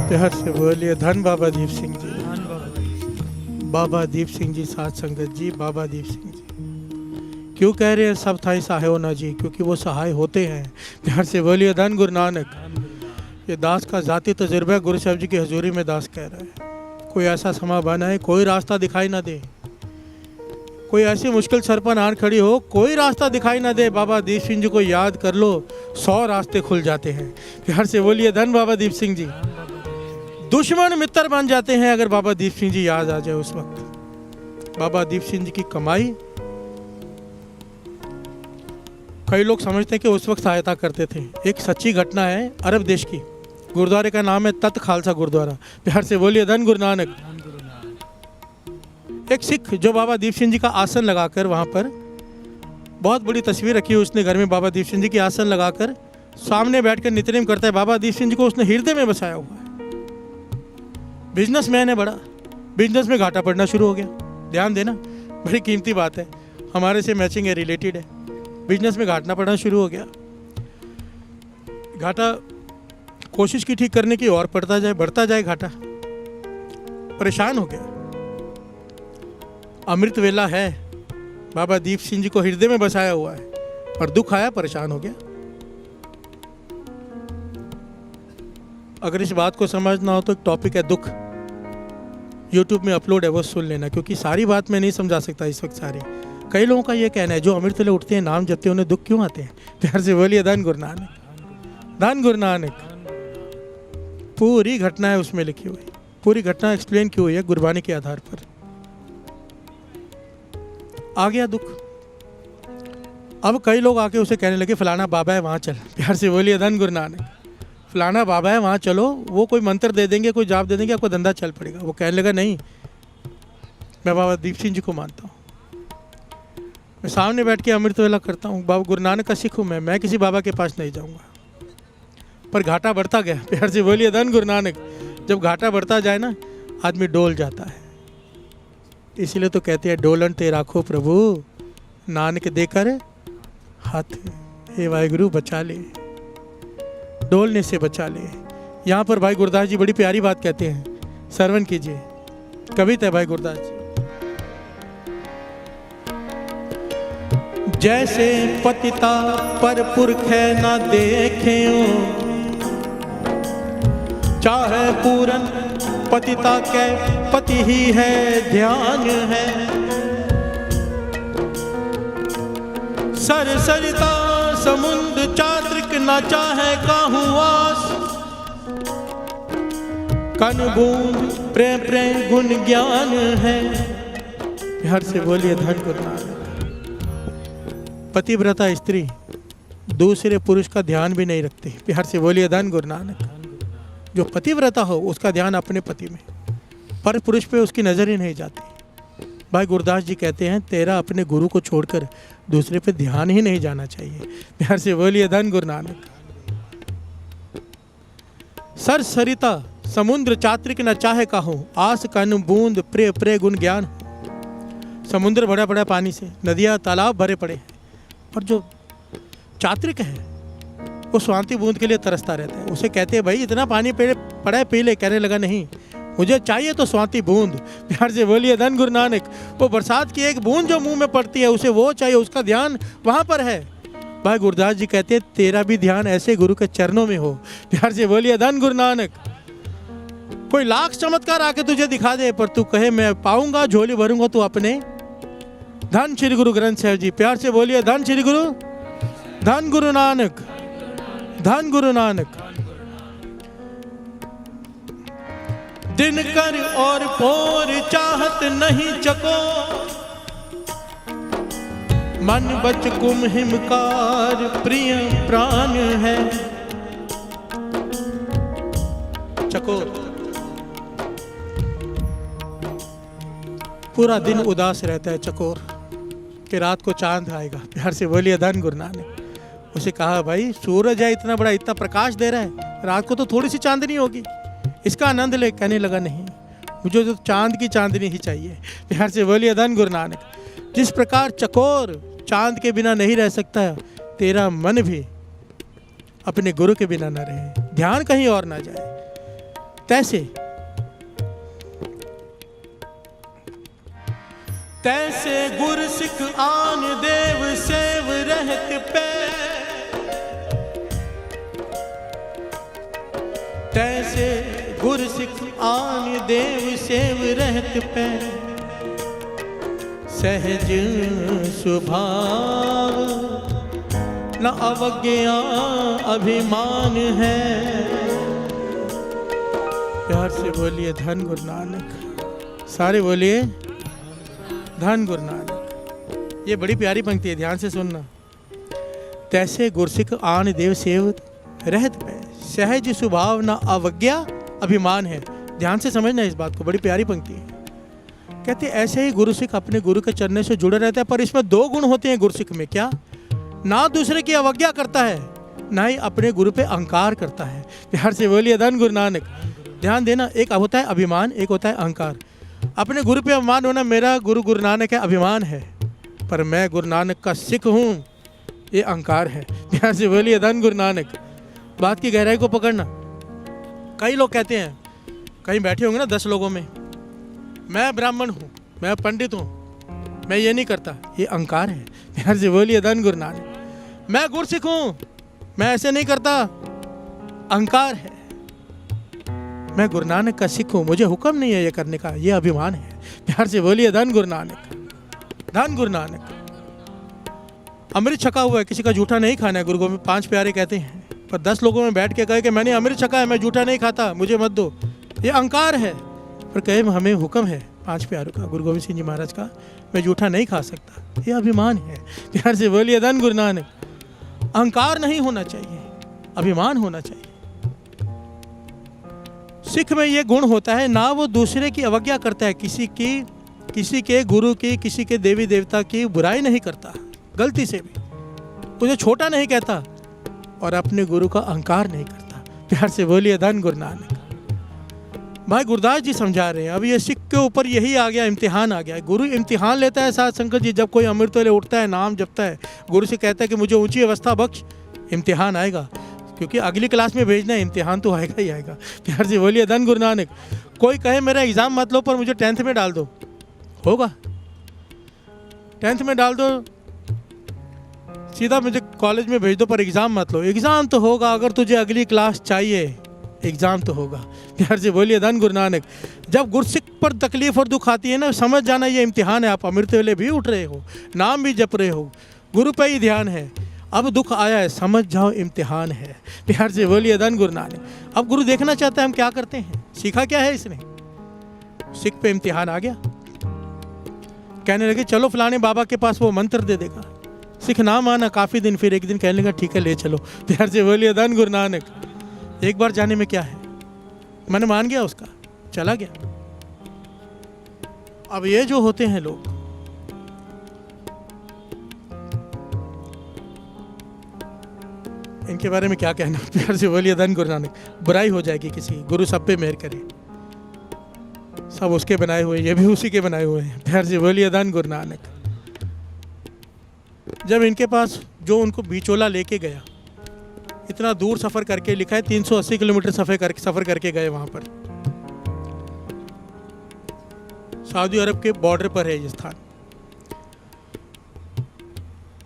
प्यार से बोलिए धन बाबा दीप सिंह जी। बाबा दीप सिंह जी साथ संगत जी, बाबा दीप सिंह जी। क्यों कह रहे हैं सब थाई सहायो ना जी? क्योंकि वो सहाय होते हैं। प्यार से बोलिए धन गुरु नानक। ये दास का जाती तजुर्बा है, गुरु साहब जी की हजूरी में दास कह रहा है। कोई ऐसा समा बना है, कोई रास्ता दिखाई ना दे, कोई ऐसी मुश्किल सर पर आन खड़ी हो, कोई रास्ता दिखाई ना दे, बाबा दीप सिंह जी को याद कर लो, 100 रास्ते खुल जाते हैं। प्यार से बोलिए धन बाबा दीप सिंह जी। दुश्मन मित्र बन जाते हैं अगर बाबा दीप सिंह जी याद आ जाए उस वक्त। बाबा दीप सिंह जी की कमाई कई लोग समझते हैं कि उस वक्त सहायता करते थे। एक सच्ची घटना है अरब देश की। गुरुद्वारे का नाम है तख्त खालसा गुरुद्वारा। प्यार से बोलिए धन गुरु नानक। एक सिख जो बाबा दीप सिंह जी का आसन लगाकर, वहाँ पर बहुत बड़ी तस्वीर रखी है उसने घर में, बाबा दीप सिंह जी की आसन लगाकर सामने बैठकर नित्यनेम करता है। बाबा दीप सिंह जी को उसने हृदय में बसाया हुआ है। बिजनेसमैन है बड़ा, बिजनेस में घाटा पड़ना शुरू हो गया। ध्यान देना, बड़ी कीमती बात है, हमारे से मैचिंग है, रिलेटेड है। बिजनेस में घाटा पड़ना शुरू हो गया। घाटा कोशिश की ठीक करने की और पड़ता जाए, बढ़ता जाए घाटा। परेशान हो गया। अमृत वेला है, बाबा दीप सिंह जी को हृदय में बसाया हुआ है, पर दुख आया, परेशान हो गया। अगर इस बात को समझना हो तो एक टॉपिक है दुख, YouTube में अपलोड है, वो सुन लेना, क्योंकि सारी बात मैं नहीं समझा सकता इस वक्त सारी। कई लोगों का ये कहना है जो अमृत वेले उठते हैं, नाम जपते हैं, उन्हें दुख क्यों आते हैं? प्यार से बोलिए धन गुरु नानक। धन गुरु नानक। पूरी घटना है उसमें लिखी हुई, पूरी घटना एक्सप्लेन की हुई है गुरबानी के आधार पर। आ गया दुख। अब कई लोग आके उसे कहने लगे फलाना बाबा है वहाँ चल। प्यार से बोलिए धन गुरु नानक। फलाना बाबा है वहाँ चलो, वो कोई मंत्र दे देंगे, कोई जाप दे देंगे, आपका धंधा चल पड़ेगा। वो कहने लगा नहीं, मैं बाबा दीप सिंह जी को मानता हूँ, मैं सामने बैठ के अमृत वेला करता हूँ, बाबा गुरु नानक का सिख हूँ मैं किसी बाबा के पास नहीं जाऊँगा। पर घाटा बढ़ता गया। प्यार से बोलिए धन गुरु नानक। जब घाटा बढ़ता जाए ना, आदमी डोल जाता है। इसीलिए तो कहते हैं डोलन ते राखो प्रभु, नानक देकर हाथ, हे वाहिगुरु बचा ले, डोलने से बचा ले। यहाँ पर भाई गुरदास जी बड़ी प्यारी बात कहते हैं, श्रवण कीजिए। कविता है भाई गुरदास जी। जैसे पतिता पर पुरख न देखे, चाहे पूरन पतिता के पति ही है, ध्यान है। सरसरिता समुद्र चात्रिक न चाहे काहू वास, कन बूंद प्रेम प्रेम गुण ज्ञान है। प्यार से बोलिए धन गुरु नानक। पतिव्रता स्त्री दूसरे पुरुष का ध्यान भी नहीं रखती। प्यार से बोलिए धन गुरु नानक। जो पतिव्रता हो उसका ध्यान अपने पति में, पर पुरुष पे उसकी नजर ही नहीं जाती। भाई गुरदास जी कहते हैं तेरा अपने गुरु को छोड़कर दूसरे पे ध्यान ही नहीं जाना चाहिए। प्यार से बोलिए धन गुरु नानक। सर सरिता समुद्र चात्रिक न चाहे काहू, आस कन बूंद प्रे प्रे गुण ज्ञान। समुद्र भरा पड़ा पानी से, नदियाँ तालाब भरे पड़े हैं, पर जो चात्रिक है वो स्वांति बूंद के लिए तरसता रहता है। उसे कहते हैं भाई इतना पानी पड़ा है पी ले। कहने लगा नहीं, मुझे चाहिए तो स्वांति बूंद। प्यार से बोलिए धन गुरु नानक। वो बरसात की एक बूंद जो मुंह में पड़ती है उसे वो चाहिए, उसका ध्यान वहाँ पर है। भाई गुरदास जी कहते हैं तेरा भी ध्यान ऐसे गुरु के चरणों में हो। प्यार से बोलिए धन गुरु नानक। कोई लाख चमत्कार आके तुझे दिखा दे, पर तू कहे मैं पाऊंगा, झोली भरूंगा तू अपने। धन श्री गुरु ग्रंथ साहब जी। प्यार से बोलिए धन श्री गुरु, धन गुरु नानक, धन गुरु नानक। दिन कर और पोर चाहत नहीं चको, मन बच कुम हिमकार प्रिय प्राण है। चकोर पूरा दिन उदास रहता है चकोर, कि रात को चांद आएगा। प्यार से बोलिए धन गुरु नानक। उसे कहा भाई सूरज है इतना बड़ा, इतना प्रकाश दे रहा है, रात को तो थोड़ी सी चांदनी होगी, इसका आनंद ले। कहने लगा नहीं, मुझे तो चांद की चांदनी ही चाहिए। प्यार से बोलिए धन गुरु नानक। जिस प्रकार चकोर चांद के बिना नहीं रह सकता, तेरा मन भी अपने गुरु के बिना न रहे, ध्यान कहीं और ना जाए। तैसे तैसे गुर सिख आन देव सेव रहत पे, तैसे गुर सिख आन देव सेव रहत पे, सहज स्वभाव न अवज्ञा अभिमान है। प्यार से बोलिए धन गुरु नानक, सारे बोलिए धन गुरु नानक। ये बड़ी प्यारी पंक्ति है, ध्यान से सुनना। तैसे गुरसिख आन देव सेव रहत पे, सहज स्वभाव न अवज्ञा अभिमान है। ध्यान से समझना इस बात को, बड़ी प्यारी पंक्ति है। कहते ऐसे ही गुरुसिख अपने गुरु के चरणों से जुड़े रहता है, पर इसमें दो गुण होते हैं गुरुसिख में। क्या? ना दूसरे की अवज्ञा करता है, ना ही अपने गुरु पे अहंकार करता है। प्यार से बोलिए धन गुरु नानक। ध्यान देना, एक होता है अभिमान, एक होता है अहंकार। अपने गुरु पे अभिमान होना, मेरा गुरु गुरु नानक है, अभिमान है, पर मैं गुरु नानक का सिख हूँ, ये अहंकार है। प्यार से बोलिए धन गुरु नानक। बात की गहराई को पकड़ना। कई लोग कहते हैं, कहीं बैठे होंगे ना 10 लोगों में, मैं ब्राह्मण हूँ, मैं पंडित हूँ, मैं ये नहीं करता, ये अहंकार है। प्यार से बोलिए धन गुरु नानक। मैं गुरसिख हूँ, मैं ऐसे नहीं करता, अहंकार है। मैं गुरु नानक का सिख हूँ, मुझे हुक्म नहीं है ये करने का, ये अभिमान है। प्यार से बोलिए धन गुरु नानक, धन गुरु नानक। अमृत छका हुआ है, किसी का जूठा नहीं खाना है। गुरु गोविंद 5 प्यारे कहते हैं, पर 10 लोगों में बैठ के कहे कि मैंने अमृत छका है, मैं जूठा नहीं खाता, मुझे मत दो, ये अहंकार है। पर कहे हमें हुक्म है 5 प्यारों का, गुरु गोविंद सिंह जी महाराज का, मैं जूठा नहीं खा सकता, ये अभिमान है। प्यार से बोलिए धन गुरु नानक। अहंकार नहीं होना चाहिए, अभिमान होना चाहिए। सिख में ये गुण होता है, ना वो दूसरे की अवज्ञा करता है, किसी के गुरु की, किसी के देवी देवता की बुराई नहीं करता, गलती से भी उसे छोटा नहीं कहता, और अपने गुरु का अहंकार नहीं करता। प्यार से बोलिए धन गुरु नानक। भाई गुरदास जी समझा रहे हैं, अब ये सिख के ऊपर यही आ गया, इम्तिहान आ गया। गुरु इम्तिहान लेता है साथ संगत जी। जब कोई अमृत वेले उठता है, नाम जपता है, गुरु से कहता है कि मुझे ऊंची अवस्था बख्श, इम्तिहान आएगा, क्योंकि अगली क्लास में भेजना है, इम्तिहान तो आएगा ही आएगा। प्यार से बोलिए धन गुरु नानक। कोई कहे मेरा एग्ज़ाम मत लो, पर मुझे 10th में डाल दो, होगा? 10th में डाल दो, सीधा मुझे कॉलेज में भेज दो, पर एग्ज़ाम मत लो। एग्ज़ाम तो होगा, अगर तुझे अगली क्लास चाहिए, एग्ज़ाम तो होगा। प्यार से बोलिए धन गुरु नानक। जब गुरसिख पर तकलीफ और दुख आती है ना, समझ जाना ये इम्तिहान है। आप अमृत वेले भी उठ रहे हो, नाम भी जप रहे हो, गुरु पे ही ध्यान है, अब दुख आया है, समझ जाओ इम्तिहान है। प्यार से बोलिए धन गुरु नानक। अब गुरु देखना चाहता है हम क्या करते हैं, सीखा क्या है इसने। सिख पे इम्तिहान आ गया, कहने लगे चलो फलाने बाबा के पास, वो मंत्र दे देगा। सिख ना माना काफ़ी दिन, फिर एक दिन कहने लगा ठीक है ले चलो। प्यार से बोलिए धन गुरु नानक। एक बार जाने में क्या है, मन मान गया उसका, चला गया। अब ये जो होते हैं लोग, इनके बारे में क्या कहना। प्यार से बोलिए धन गुरु नानक। बुराई हो जाएगी किसी, गुरु सब पे मेहर करे, सब उसके बनाए हुए, ये भी उसी के बनाए हुए हैं। प्यार से बोलिए धन गुरु नानक। जब इनके पास जो उनको बिचौला लेके गया, इतना दूर सफ़र करके, लिखा है 380 किलोमीटर सफ़र करके गए वहाँ पर, सऊदी अरब के बॉर्डर पर है ये स्थान।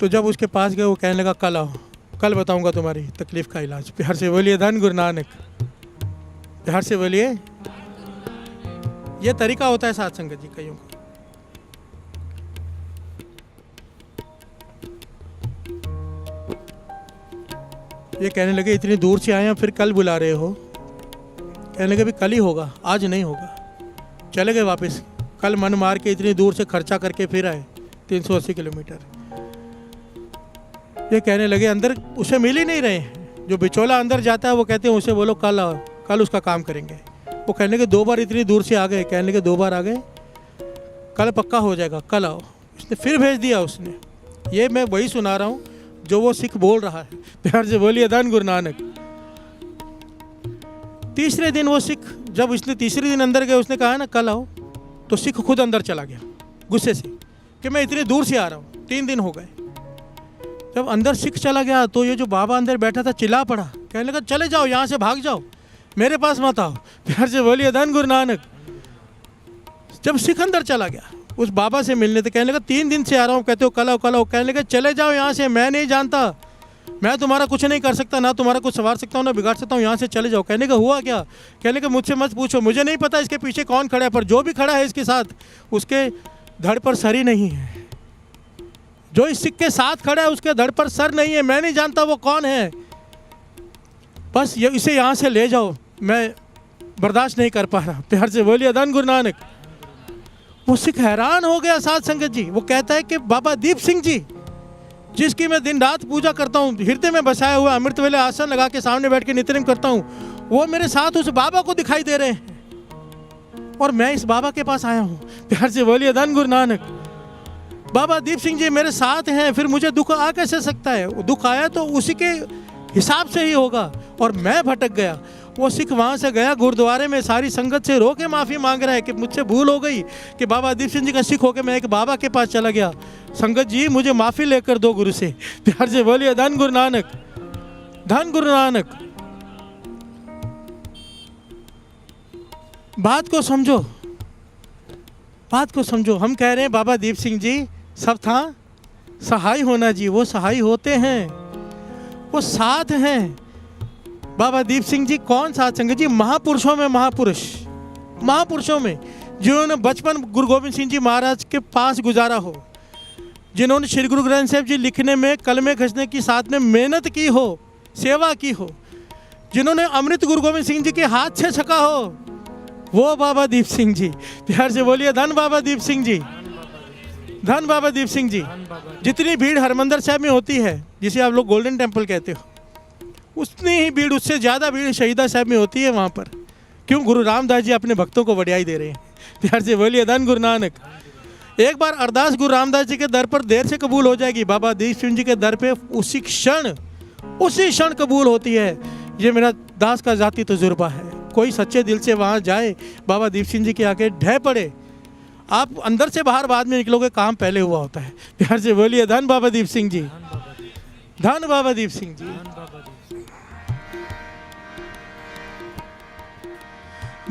तो जब उसके पास गए, वो कहने लगा कल आओ, कल बताऊंगा तुम्हारी तकलीफ का इलाज। प्यार से बोलिए धन गुरु नानक। प्यार से बोलिए, ये तरीका होता है साथ संगत जी कईयों का। ये कहने लगे इतनी दूर से आए हैं, फिर कल बुला रहे हो। कहने लगे भी कल ही होगा, आज नहीं होगा। चले गए वापस, कल मन मार के इतनी दूर से खर्चा करके फिर आए 380 किलोमीटर। ये कहने लगे अंदर उसे मिल ही नहीं रहे हैं, जो बिचौला अंदर जाता है वो कहते हैं उसे बोलो कल आओ, कल उसका काम करेंगे। वो कहने लगे 2 बार इतनी दूर से आ गए। कहने लगे 2 बार आ गए, कल पक्का हो जाएगा, कल आओ। उसने फिर भेज दिया उसने। ये मैं वही सुना रहा हूँ जो वो सिख बोल रहा है। प्यार से बोलिए धन गुरु नानक। तीसरे दिन वो सिख, जब इसने तीसरे दिन अंदर गए, उसने कहा ना कल आओ, तो सिख खुद अंदर चला गया गुस्से से कि मैं इतनी दूर से आ रहा हूँ, 3 दिन हो गए। जब अंदर सिख चला गया तो ये जो बाबा अंदर बैठा था चिल्ला पड़ा, कहने लगा चले जाओ, यहाँ से भाग जाओ। मेरे पास मत आओ। प्यार से बोलिए धन गुरु नानक। जब सिख अंदर चला गया उस बाबा से मिलने, तो कहने लगा 3 दिन से आ रहा हूँ, कहते हो कल आओ कल आओ। कहने लगा चले जाओ यहाँ से, मैं नहीं जानता, मैं तुम्हारा कुछ नहीं कर सकता, ना तुम्हारा कुछ संवार सकता हूँ ना बिगाड़ सकता हूँ, यहाँ से चले जाओ। कहने का हुआ क्या? कहने का मुझसे मत पूछो, मुझे नहीं पता इसके पीछे कौन खड़ा है, पर जो भी खड़ा है इसके साथ उसके धड़ पर सर ही नहीं है। जो इस सिख के साथ खड़ा है उसके धड़ पर सर नहीं है, मैं नहीं जानता वो कौन है, बस इसे यहाँ से ले जाओ, मैं बर्दाश्त नहीं कर पा रहा। प्यार से बोलिए धन गुरु नानक। वो सिख हैरान हो गया साध संगत जी। वो कहता है कि बाबा दीप सिंह जी, जिसकी मैं दिन रात पूजा करता हूँ, हृदय में बसाया हुआ अमृत वेले आसन लगा के सामने बैठ के नित्यनेम करता हूँ, वो मेरे साथ उस बाबा को दिखाई दे रहे हैं और मैं इस बाबा के पास आया हूँ। प्यार से बोलिए धन गुरु नानक। बाबा दीप सिंह जी मेरे साथ हैं, फिर मुझे दुख आ कैसे सकता है? दुख आया तो उसी के हिसाब से ही होगा, और मैं भटक गया। वो सिख वहाँ से गया, गुरुद्वारे में सारी संगत से रो के माफ़ी मांग रहा है कि मुझसे भूल हो गई कि बाबा दीप सिंह जी का सिख होकर मैं एक बाबा के पास चला गया, संगत जी मुझे माफ़ी लेकर दो गुरु से। प्यार से बोलिए धन गुरु नानक, धन गुरु नानक। बात को समझो, बात को समझो। हम कह रहे हैं बाबा दीप सिंह जी सब था, सहाय होना जी, वो सहाय होते हैं, वो साथ हैं। बाबा दीप सिंह जी कौन साथ संगत जी? महापुरुषों में महापुरुष, महापुरुषों में जिन्होंने बचपन गुरु गोविंद सिंह जी महाराज के पास गुजारा हो, जिन्होंने श्री गुरु ग्रंथ साहिब जी लिखने में, कलमे खसने की साथ में मेहनत की हो, सेवा की हो, जिन्होंने अमृत गुरु गोविंद सिंह जी के हाथ से छका हो, वो बाबा दीप सिंह जी। प्यार से बोलिए धन बाबा दीप सिंह जी, धन बाबा दीप सिंह जी। जितनी भीड़ हरमंदिर साहब में होती है, जिसे आप लोग गोल्डन टेम्पल कहते हो, उतनी ही भीड़, उससे ज़्यादा भीड़ शहीदा साहब में होती है वहाँ पर। क्यों? गुरु रामदास जी अपने भक्तों को बड़ाई दे रहे हैं। प्यार से बोलिए धन गुरु नानक। एक बार अरदास गुरु रामदास जी के दर पर देर से कबूल हो जाएगी, बाबा दीप सिंह जी के दर पे उसी क्षण कबूल होती है। ये मेरा दास का ज़ाती तजुर्बा है। कोई सच्चे दिल से वहाँ जाए, बाबा दीप सिंह जी के आगे ढह पड़े, आप अंदर से बाहर बाद में निकलोगे, काम पहले हुआ होता है। प्यार से बोलिए धन बाबा दीप सिंह जी, धन बाबा दीप सिंह जी।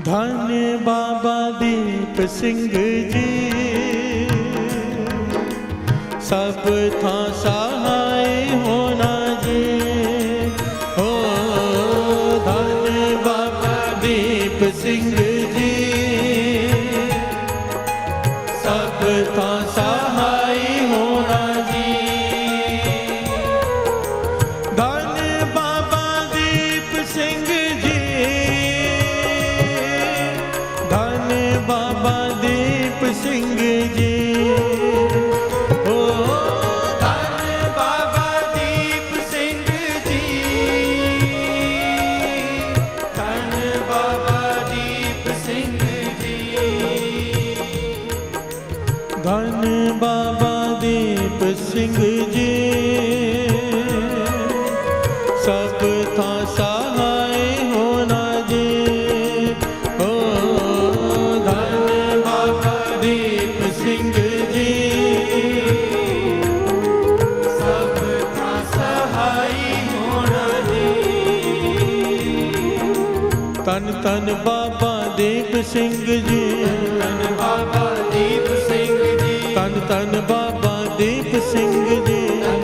धन बाबा दीप सिंह जी, सब था सहाय होना जी, हो धन बाबा दीप सिंह जी, सब था सहाय होना जी। धन बाबा दीप सिंह जी, धन बाबा दीप सिंह जी, ओ धन बाबा दीप सिंह जी, धन बाबा दीप सिंह जी, धन बाबा दीप सिंह जी, सब था सहाय होना जी, ओ धन बाबा दीप सिंह जी, सब था सहाय होना जी। तन तन बाबा दीप सिंह जी, तन बाबा दीप सिंह जी, तन तन बाबा दीप सिंह जी,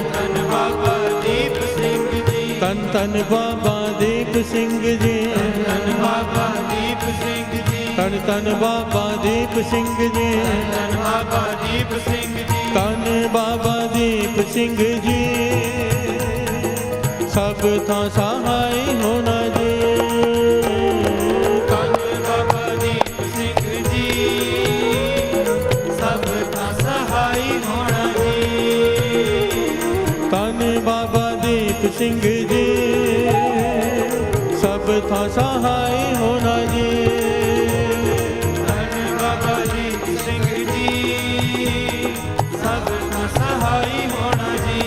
तन बाबा दीप सिंह जी, तन तन बाबा दीप सिंह जी, तन बाबा दीप सिंह जी, तन तन बाबा दीप सिंह जी, तन बाबा दीप सिंह जी, तन बाबा दीप सिंह जी, सब था सहाय होना जी। तन बाबा दीप सिंह जी, सब था सहाय होना जी, तन बाबा दीप सिंह जी, सब था सहाय होना जी, धन बाबा दीप सिंह जी, सब था सहाय होना जी।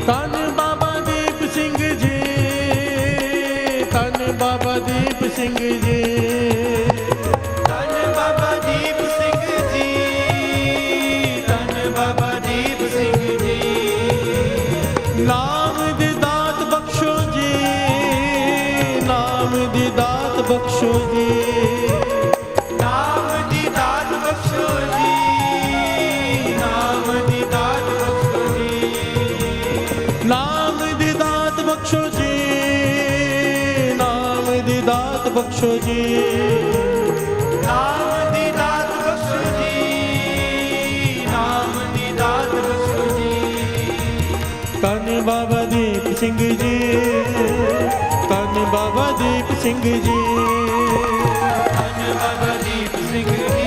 धन बाबा दीप सिंह जी, धन बाबा दीप सिंह जी, धन बाबा दीप सिंह जी, धन बाबा दीप सिंह जी, नाम दे दात बख्शो जी, नाम ਬਖਸ਼ੋ ਜੀ, ਨਾਮ ਦੀ ਦਾਤ ਬਖਸ਼ੋ ਜੀ, ਨਾਮ ਦੀ ਦਾਤ ਬਖਸ਼ੋ ਜੀ, ਨਾਮ ਦੀ ਦਾਤ ਬਖਸ਼ੋ ਜੀ, ਨਾਮ ਦੀ ਦਾਤ ਬਖਸ਼ੋ ਜੀ, ਨਾਮ ਦੀ ਦਾਤ ਬਖਸ਼ੋ ਜੀ, ਨਾਮ ਦੀ ਦਾਤ ਬਖਸ਼ੋ ਜੀ। ਧੰਨ ਬਾਬਾ ਦੀਪ ਸਿੰਘ ਜੀ, ਧੰਨ ਬਾਬਾ ਦੀਪ ਸਿੰਘ ਜੀ, ਧੰਨ ਬਾਬਾ ਦੀਪ ਸਿੰਘ ਜੀ,